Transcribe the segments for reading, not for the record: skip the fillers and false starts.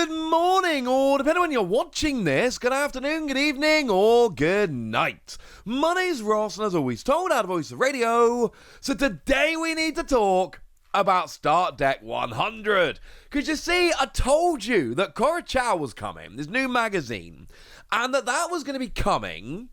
Good morning, or depending on when you're watching this, good afternoon, good evening, or good night. My name's Ross, and as always, told out of Voice of Radio. So today we need to talk about Start Deck 100. Because you see, I told you that Pikachu was coming, this new magazine, and that was going to be coming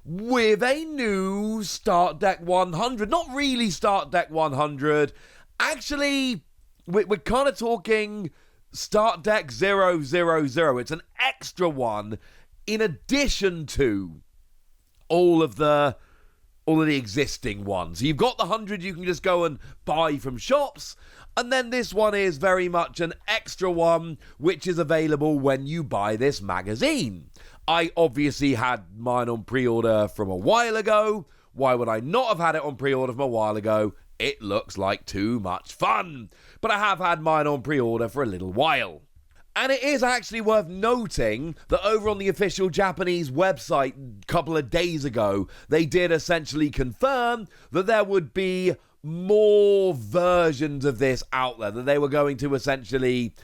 with a new Start Deck 100. Not really Start Deck 100. Actually, we're kind of talking Start Deck 000. It's an extra one in addition to all of the existing ones. You've got the 100 you can just go and buy from shops, and then this one is very much an extra one which is available when you buy this magazine. I obviously had mine on pre-order from a while ago. Why would I not have had it on pre-order from a while ago? It looks like too much fun. But I have had mine on pre-order for a little while. And it is actually worth noting that over on the official Japanese website a couple of days ago, they did essentially confirm that there would be more versions of this out there, that they were going to essentially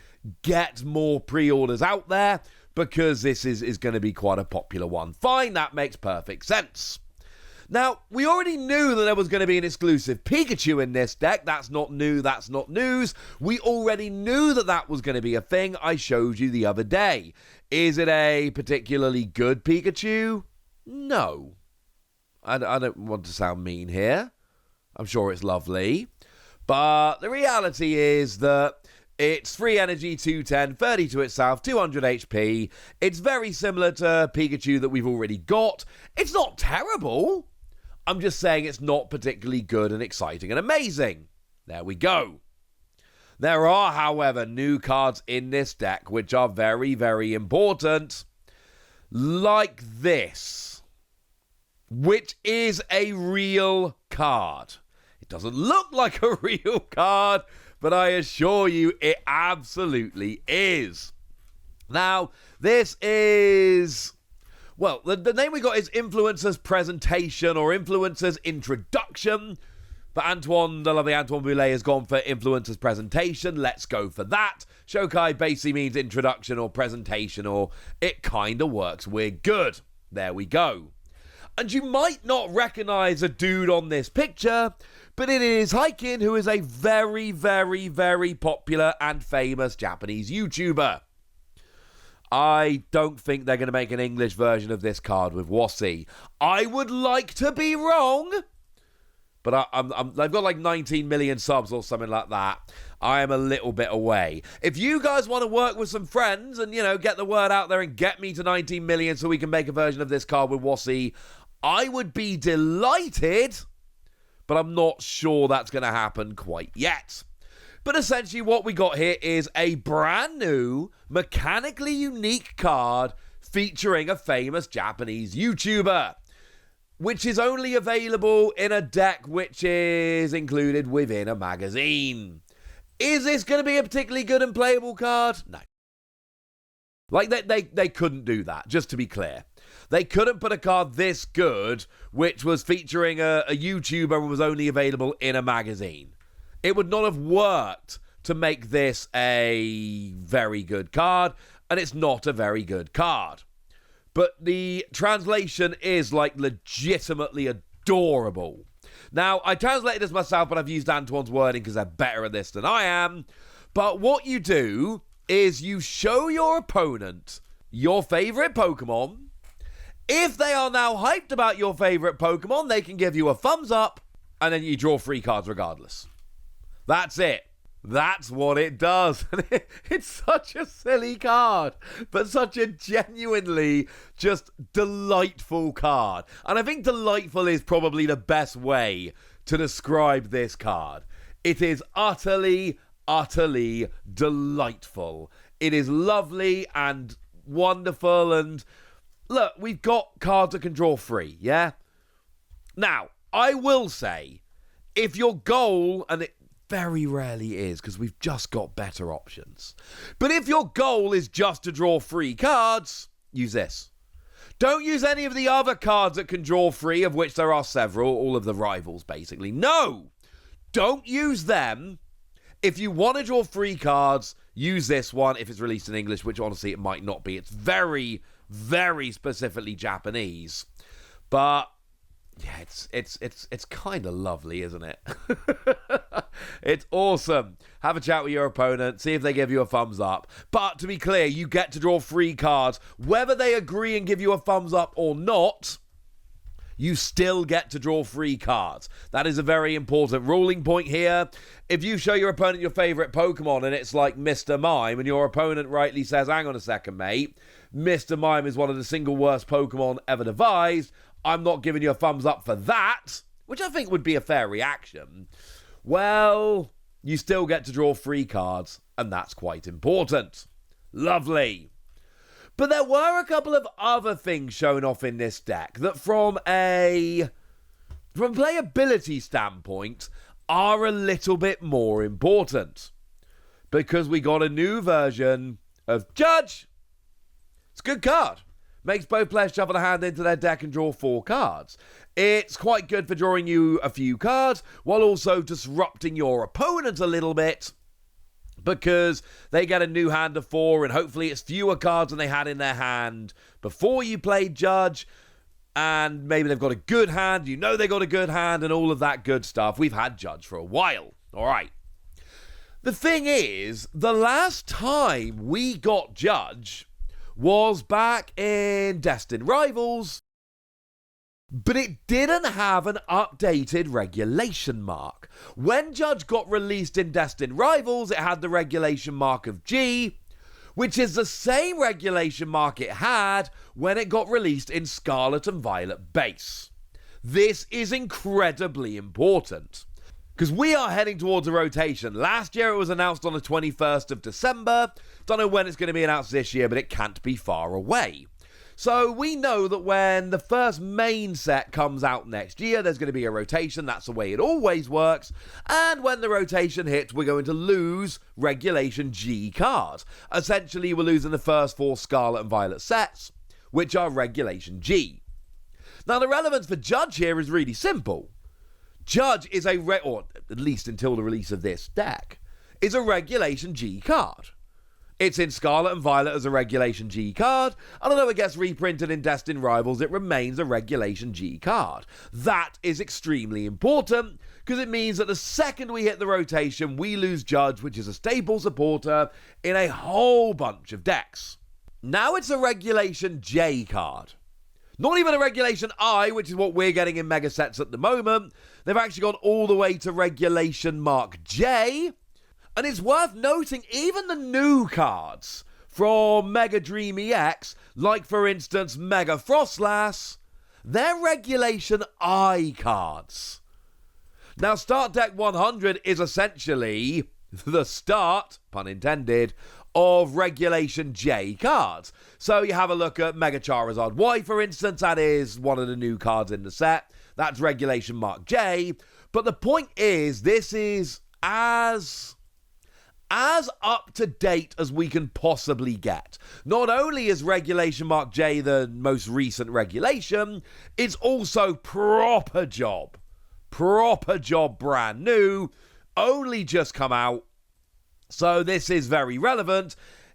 get more pre-orders out there because this is going to be quite a popular one. Fine, that makes perfect sense. Now, we already knew that there was going to be an exclusive Pikachu in this deck. That's not new, that's not news. We already knew that was going to be a thing. I showed you the other day. Is it a particularly good Pikachu? No. I don't want to sound mean here. I'm sure it's lovely. But the reality is that it's 3 energy, 210, 30 to itself, 200 HP. It's very similar to Pikachu that we've already got. It's not terrible. I'm just saying it's not particularly good and exciting and amazing. There we go. There are, however, new cards in this deck which are very, very important. Like this, which is a real card. It doesn't look like a real card, but I assure you it absolutely is. Now, this is... well, the name we got is Influencer's Presentation or Influencer's Introduction. But Antoine, the lovely Antoine Boulet, has gone for Influencer's Presentation. Let's go for that. Shokai basically means introduction or presentation, or it kind of works. We're good. There we go. And you might not recognize a dude on this picture, but it is Hikin, who is a very, very, very popular and famous Japanese YouTuber. I don't think they're going to make an English version of this card with Wossi. I would like to be wrong, but they've got like 19 million subs or something like that. I am a little bit away. If you guys want to work with some friends and, get the word out there and get me to 19 million so we can make a version of this card with Wossi, I would be delighted, but I'm not sure that's going to happen quite yet. But essentially what we got here is a brand new, mechanically unique card featuring a famous Japanese YouTuber, which is only available in a deck which is included within a magazine. Is this going to be a particularly good and playable card? No. Like, they couldn't do that, just to be clear. They couldn't put a card this good, which was featuring a YouTuber and was only available in a magazine. It would not have worked to make this a very good card, and it's not a very good card. But the translation is, legitimately adorable. Now, I translated this myself, but I've used Antoine's wording because they're better at this than I am. But what you do is you show your opponent your favorite Pokemon. If they are now hyped about your favorite Pokemon, they can give you a thumbs up, and then you draw 3 cards regardless. That's it. That's what it does. It's such a silly card, but such a genuinely just delightful card. And I think delightful is probably the best way to describe this card. It is utterly, utterly delightful. It is lovely and wonderful. And look, we've got cards that can draw 3, yeah? Now, I will say, if your goal, and it very rarely is because we've just got better options. But if your goal is just to draw 3 cards, use this. Don't use any of the other cards that can draw 3, of which there are several, all of the rivals basically. No! Don't use them. If you want to draw 3 cards, use this one if it's released in English, which honestly it might not be. It's very, very specifically Japanese. But yeah, it's kind of lovely, isn't it? It's awesome. Have a chat with your opponent, see if they give you a thumbs up. But to be clear, you get to draw 3 cards. Whether they agree and give you a thumbs up or not, you still get to draw 3 cards. That is a very important ruling point here. If you show your opponent your favorite Pokemon and it's like Mr. Mime, and your opponent rightly says, hang on a second, mate, Mr. Mime is one of the single worst Pokemon ever devised, I'm not giving you a thumbs up for that, which I think would be a fair reaction, well, you still get to draw 3 cards, and that's quite important. Lovely. But there were a couple of other things shown off in this deck that from playability standpoint are a little bit more important. Because we got a new version of Judge. It's a good card. Makes both players shuffle a hand into their deck and draw 4 cards. It's quite good for drawing you a few cards, while also disrupting your opponent a little bit, because they get a new hand of 4, and hopefully it's fewer cards than they had in their hand before you played Judge, and maybe they've got a good hand, you know they got a good hand, and all of that good stuff. We've had Judge for a while. All right. The thing is, the last time we got Judge was back in Destined Rivals, but it didn't have an updated regulation mark. When Judge got released in Destined Rivals, it had the regulation mark of G, which is the same regulation mark it had when it got released in Scarlet and Violet Base. This is incredibly important, because we are heading towards a rotation. Last year it was announced on the 21st of December. Don't know when it's going to be announced this year, but it can't be far away. So we know that when the first main set comes out next year, there's going to be a rotation. That's the way it always works. And when the rotation hits, we're going to lose Regulation G cards. Essentially, we're losing the first 4 Scarlet and Violet sets, which are Regulation G. Now, the relevance for Judge here is really simple. Judge is or at least until the release of this deck, is a Regulation G card. It's in Scarlet and Violet as a Regulation G card, and although it gets reprinted in Destined Rivals, it remains a Regulation G card. That is extremely important, because it means that the second we hit the rotation, we lose Judge, which is a staple supporter in a whole bunch of decks. Now it's a Regulation J card. Not even a Regulation I, which is what we're getting in Mega Sets at the moment. They've actually gone all the way to Regulation Mark J. And it's worth noting, even the new cards from Mega Dream EX, like for instance Mega Frostlass, they're Regulation I cards. Now, Start Deck 100 is essentially the start, pun intended, of Regulation J cards. So you have a look at Mega Charizard Y, for instance. That is one of the new cards in the set. That's Regulation Mark J. But the point is, this is as up to date as we can possibly get. Not only is Regulation Mark J the most recent regulation, it's also proper job brand new, only just come out. So this is very relevant.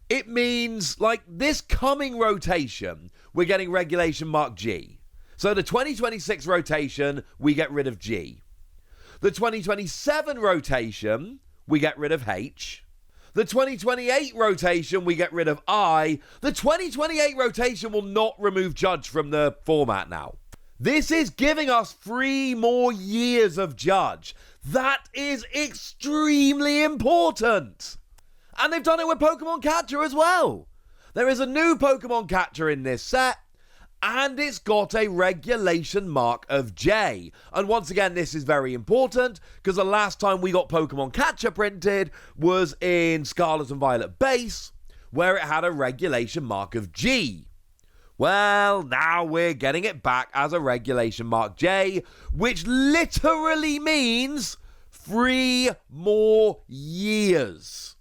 It means, like, this coming rotation, we're getting Regulation Mark G. So the 2026 rotation, we get rid of G. The 2027 rotation, we get rid of H. The 2028 rotation, we get rid of I. The 2028 rotation will not remove Judge from the format now. This is giving us 3 more years of Judge. That is extremely important. And they've done it with Pokemon Catcher as well. There is a new Pokemon Catcher in this set, and it's got a Regulation Mark of J. And once again, this is very important, because the last time we got Pokemon Catcher printed was in Scarlet and Violet Base, where it had a Regulation Mark of G. Well, now we're getting it back as a Regulation Mark J, which literally means 3 more years.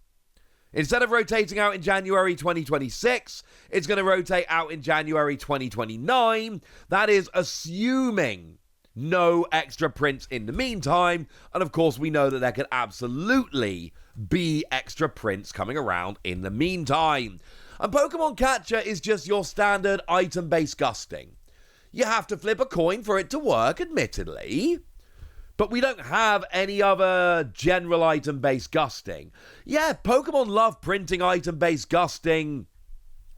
Instead of rotating out in January 2026, it's going to rotate out in January 2029. That is assuming no extra prints in the meantime. And of course, we know that there could absolutely be extra prints coming around in the meantime. And Pokemon Catcher is just your standard item-based gusting. You have to flip a coin for it to work, admittedly. But we don't have any other general item-based gusting. Yeah, Pokemon love printing item-based gusting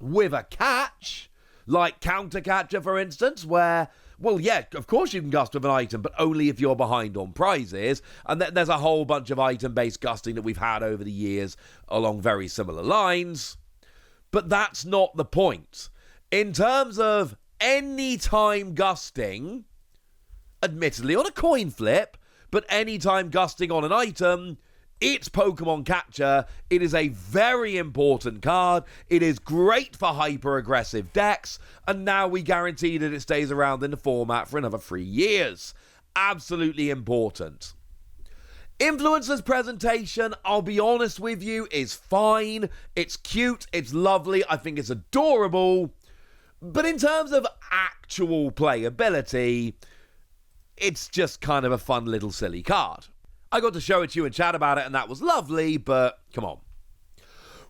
with a catch, like Counter Catcher, for instance, where, well, yeah, of course you can gust with an item, but only if you're behind on prizes. And there's a whole bunch of item-based gusting that we've had over the years along very similar lines. But that's not the point. In terms of anytime gusting, admittedly on a coin flip, but anytime gusting on an item, it's Pokemon Catcher. It is a very important card. It is great for hyper-aggressive decks, and now we guarantee that it stays around in the format for another 3 years. Absolutely important. Influencer's presentation, I'll be honest with you, is fine. It's cute, it's lovely, I think it's adorable. But in terms of actual playability, it's just kind of a fun little silly card. I got to show it to you and chat about it, and that was lovely, but come on.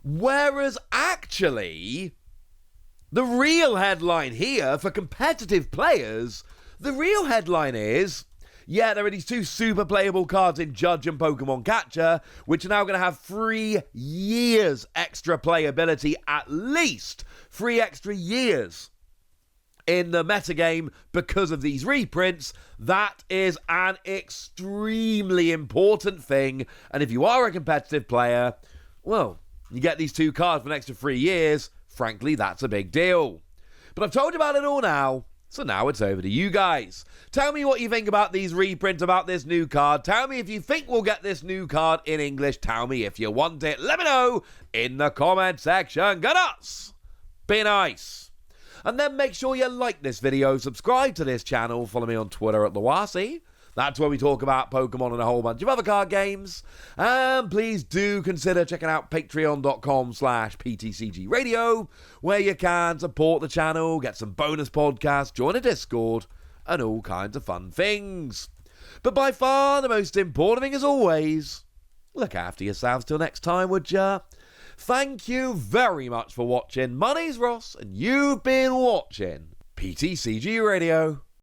Whereas actually, the real headline here for competitive players, the real headline is, yeah, there are these two super playable cards in Judge and Pokemon Catcher, which are now going to have 3 years extra playability, at least 3 extra years in the metagame because of these reprints. That is an extremely important thing, and if you are a competitive player, well, you get these 2 cards for an extra 3 years. Frankly, that's a big deal. But I've told you about it all now, so now it's over to you guys. Tell me what you think about these reprints, about this new card. Tell me if you think we'll get this new card in English. Tell me if you want it. Let me know in the comment section. Go nuts! Be nice. And then make sure you like this video, subscribe to this channel, follow me on Twitter at Lawasi. That's where we talk about Pokemon and a whole bunch of other card games. And please do consider checking out patreon.com/PTCG Radio, where you can support the channel, get some bonus podcasts, join a Discord, and all kinds of fun things. But by far the most important thing, as always, look after yourselves till next time, would ya? Thank you very much for watching. My name's Ross, and you've been watching PTCG Radio.